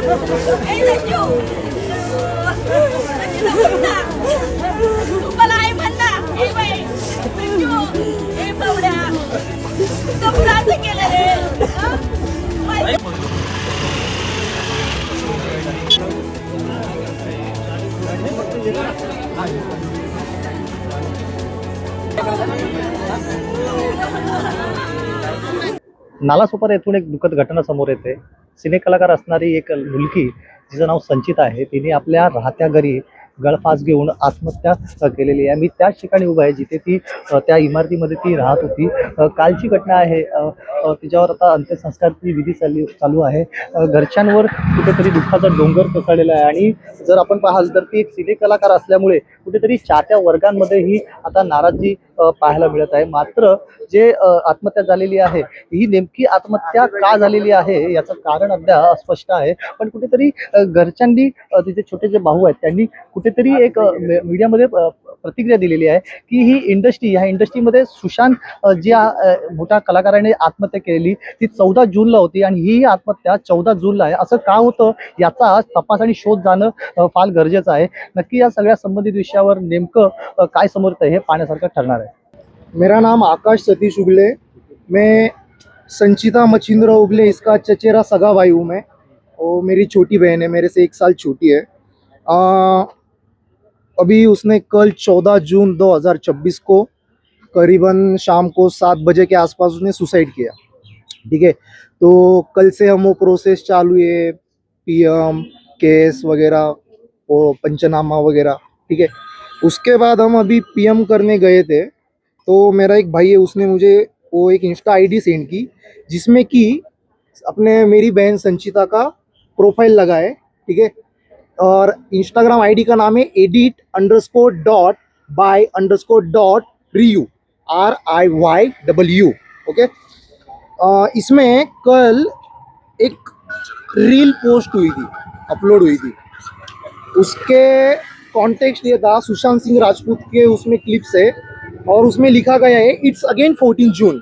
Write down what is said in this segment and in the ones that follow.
Eh, Nanju! Nanju na punta! तुम्हाला आई म्हणला ए बाई Nanju! ए बावड्या! कपडा असं केलं रे! हं? नालासोपारा येथून एक दुःखद घटना समोर येते. सिनेकलाकार असणारी एक मुलगी जिचं नाव संचिता आहे, तिने आपल्या राहत्या घरी गळफास घेऊन आत्महत्या केलेली आहे. मी त्याच ठिकाणी उभा आहे जिथे ती त्या इमारतीमध्ये ती राहत होती. कालची घटना आहे. तिच्यावर आता अंत्यसंस्कारची विधी चालू आहे. घरच्यांवर कुठेतरी दुःखाचा डोंगर कोसळलेला आहे आणि जर आपण पाहाल तर ती एक सिनेकलाकार असल्यामुळे कुठेतरी चाहत्या वर्गांमध्येही आता नाराजी पाहायला मिळत आहे. मात्र जे आत्महत्या झालेली आहे ही नेमकी आत्महत्या का झालेली आहे याचं कारण अद्याप अस्पष्ट आहे. पण कुठेतरी घरच्यांनी तिचे छोटे जे भाऊ आहेत त्यांनी कुठेतरी एक मीडियामध्ये प्रतिक्रिया दिलेली आहे की ही इंडस्ट्री, ह्या इंडस्ट्रीमध्ये सुशांत ज्या मोठ्या कलाकाराने आत्महत्या केलेली ती 14 जूनला होती आणि ही आत्महत्या 14 जूनला आहे. असं का होतं याचा तपास आणि शोध जाणं फार गरजेचं आहे. नक्की या सगळ्या संबंधित विषयावर नेमकं काय समोर येतं हे पाहण्यासारखं ठरणार आहे. मेरा नाम आकाश सतीश उगले, मैं संचिता मचिंद्र उगले इसका चचेरा सगा भाई हूँ मैं, और मेरी छोटी बहन है, मेरे से 1 साल छोटी है। अभी उसने कल 14 जून 2026 को करीबन शाम को 7 बजे के आसपास उसने सुसाइड किया। ठीक है, तो कल से हम वो प्रोसेस चालू है, पीएम केस वगैरह, वो पंचनामा वगैरह। ठीक है, उसके बाद हम अभी पीएम करने गए थे, तो मेरा एक भाई है, उसने मुझे वो एक इंस्टा आईडी सेंड की जिसमें कि अपने मेरी बहन संचिता का प्रोफाइल लगा है। ठीक है, और इंस्टाग्राम आईडी का नाम है edit_by_.riu RIYW। ओके, इसमें कल एक रील पोस्ट हुई थी, अपलोड हुई थी। उसके कॉन्टेक्स्ट ये था, सुशांत सिंह राजपूत के उसमें क्लिप्स है और उसमें लिखा गया है इट्स अगेन 14 जून।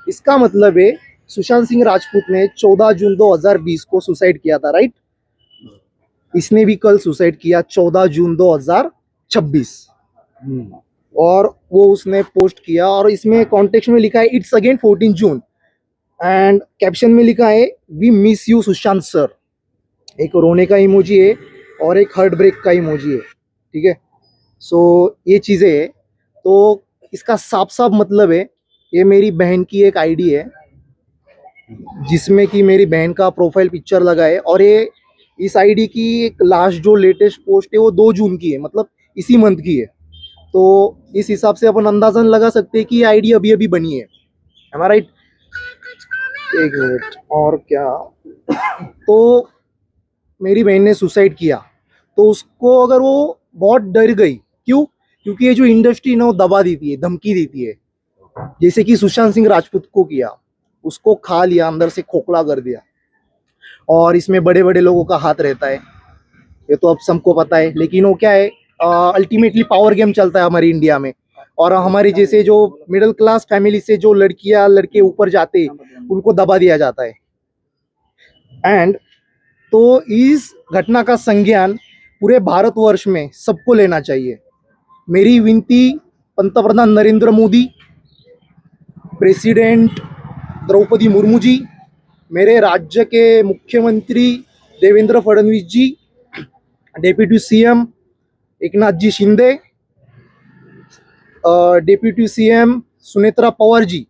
इसका मतलब है सुशांत सिंह राजपूत ने 14 जून 2020 को सुसाइड किया था, राइट। इसने भी कल सुसाइड किया 14 जून 2026, और वो उसने पोस्ट किया और इसमें कॉन्टेक्स्ट में लिखा है it's again 14 June and caption में लिखा है we miss you Sushant sir. एक रोने का इमोजी है और एक हार्ट ब्रेक का इमोजी है। ठीक है, सो ये चीज़ें है। तो इसका साफ साफ मतलब है ये मेरी बहन की एक आईडी है जिसमें कि मेरी बहन का प्रोफाइल पिक्चर लगा है, और ये इस आईडी की एक लास्ट जो लेटेस्ट पोस्ट है वो 2 जून की है, मतलब इसी मंथ की है। तो इस हिसाब से अपन अंदाजन लगा सकते हैं कि ये आईडी अभी अभी बनी है। एम आई राइट? एक मिनट, और क्या, तो मेरी बहन ने सुसाइड किया तो उसको अगर वो बहुत डर गई, क्यों? क्योंकि ये जो इंडस्ट्री ना वो दबा देती है, धमकी देती है, जैसे कि सुशांत सिंह राजपूत को किया, उसको खा लिया, अंदर से खोखला कर दिया। और इसमें बड़े बड़े लोगों का हाथ रहता है, ये तो अब सबको पता है। लेकिन वो क्या है, अल्टीमेटली पावर गेम चलता है हमारी इंडिया में, और हमारी जैसे जो मिडिल क्लास फैमिली से जो लड़कियां लड़के ऊपर जाते उनको दबा दिया जाता है। एंड तो इस घटना का संज्ञान पूरे भारतवर्ष में सबको लेना चाहिए। मेरी विनती पंतप्रधान नरेंद्र मोदी, प्रेसिडेंट द्रौपदी मुर्मू जी, मेरे राज्य के मुख्यमंत्री देवेंद्र फडणवीस जी, डेप्यूटी सीएम एकनाथ जी शिंदे, डेप्यूटी सीएम सुनेत्रा पवार जी,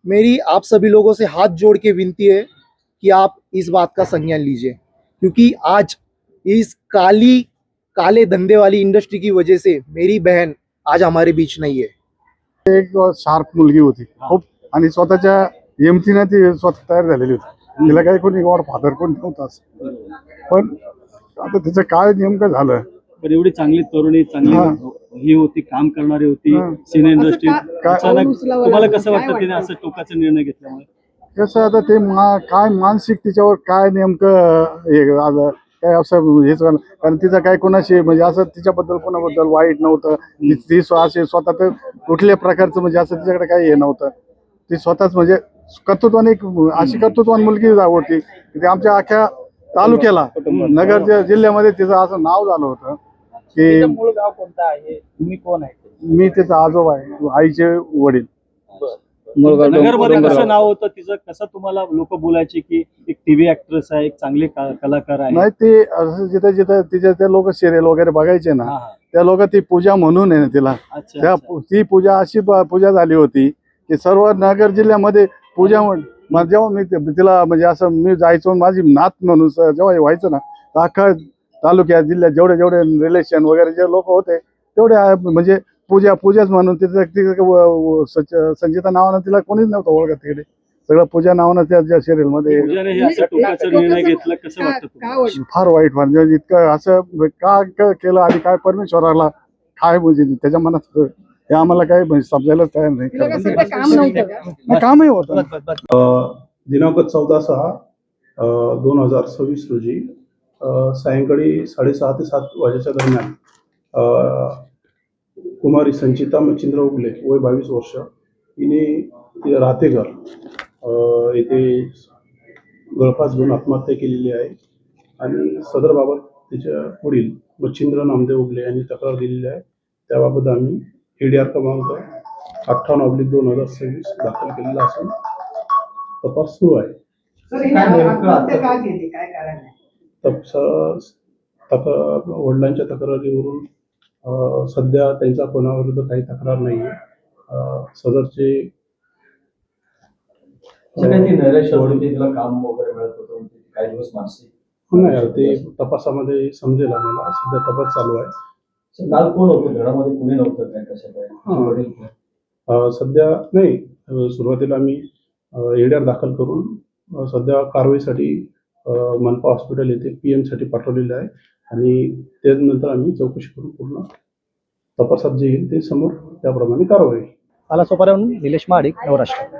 मेरी आप सभी लोगों से हाथ जोड़ के विनती है कि आप इस बात का संज्ञान लीजिए, क्योंकि आज इस काले धंधे वाली इंडस्ट्री की वजह से मेरी बहन आज हमारे बीच नहीं है। एक शार्प मुलगी होती खूप, आणि स्वतःच्या हिमतीने ती स्वतः तयार झालेली होती। तिला काही कोणी वर फादर कोण नव्हताच, पण आता तिचं काय नेमकं झालं। पण एवढी चांगली तरुणी, चांगली ही होती, काम करणारी होती सिने इंडस्ट्री, अचानक तुम्हाला कसं वाटतं तिने असं टोकाचा निर्णय घेतल्यामुळे? कसं आता ते काय मानसिक तिच्यावर काय नेमकं हे झालं काय असं हेच, कारण तिचं काय कोणाशी म्हणजे असं तिच्याबद्दल कोणाबद्दल वाईट नव्हतं। ती असे स्वतः तर कुठल्या प्रकारचं म्हणजे असं तिच्याकडे काही हे नव्हतं। ती स्वतःच म्हणजे कर्तृत्वाने एक अशी कर्तृत्वान मुलगी होती की आमच्या अख्ख्या तालुक्याला नगर जिल्ह्यामध्ये तिचं असं नाव झालं होतं की मूळ गाव कोणतं आहे, तुम्ही कोण आहे? मी तिचा आजोबा आहे, आईचे वडील. नगरमध्ये कसं नाव होतं तिचं, कसं तुम्हाला लोक बोलायचे की एक टीव्ही ऍक्ट्रेस आहे, एक चांगले कलाकार आहे? नाही ते असं जिथे जिथे तिचे ते लोक सिरियल वगैरे बघायचे ना, हा, हा. त्या लोक ती पूजा म्हणून आहे ना तिला. अच्छा, त्या अच्छा. ती पूजा अशी पूजा झाली होती की सर्व नगर जिल्ह्यामध्ये पूजा जेव्हा मी तिला म्हणजे असं मी जायचो, माझी नात म्हणून जेव्हा हे व्हायचं ना, तर अख्खा तालुक्यात जिल्ह्यात जेवढे जेवढे रिलेशन वगैरे जे लोक होते तेवढे म्हणजे पूजाच म्हणून तिचं संचिता नावानं तिला कोणीच नव्हतं ओळखत तिकडे. सगळं पूजा नावानं त्या सिरियल मध्ये. पूजाने हे असं टोकाचा निर्णय घेतला, कसं वाटतं तुम्हाला? फार वाईट म्हणजे इतकं असं का केलं आणि काय परमेश्वराला काय म्हणजे त्याच्या मनात हे आम्हाला काय म्हणजे समजायलाच तयार नाही. कामही होतं. दिनांक 14/6/2026 रोजी सायंकाळी 6:30 ते 7 वाजेच्या दरम्यान कुमारी संचिता मच्छिंद्र उगले वय 22 वर्ष हिने राहतेघर येथे गळफास घेऊन आत्महत्या केलेली आहे आणि सदरबाबत तिच्या वडील मच्छिंद्र नामदेव उगले यांनी तक्रार दिलेली आहे. त्याबाबत आम्ही ADR क्रमांक 58/2026 दाखल केलेला असून तपास सुरू आहे. वडिलांच्या तक्रारीवरून सध्या त्यांच्या कोणाविरुद्ध काही तक्रार नाही आहे. सदरचे काम वगैरे मिळत होतं काही दिवस मानसिक नाही, ते तपासामध्ये समजेल आम्हाला. सध्या तपास चालू आहे. काल कोण होतं घरामध्ये, कोणी नव्हतं काय, कसं काय? सध्या नाही, सुरुवातीला आम्ही ADR दाखल करून सध्या कारवाईसाठी मनपा हॉस्पिटल येथे PM साठी पाठवलेलं आहे आणि त्यानंतर आम्ही चौकशी करून पूर्ण तपासात जे येईल ते समोर त्याप्रमाणे कारवाई. आला सोपाऱ्याहून निलेश महाडिक, नवराष्ट्र.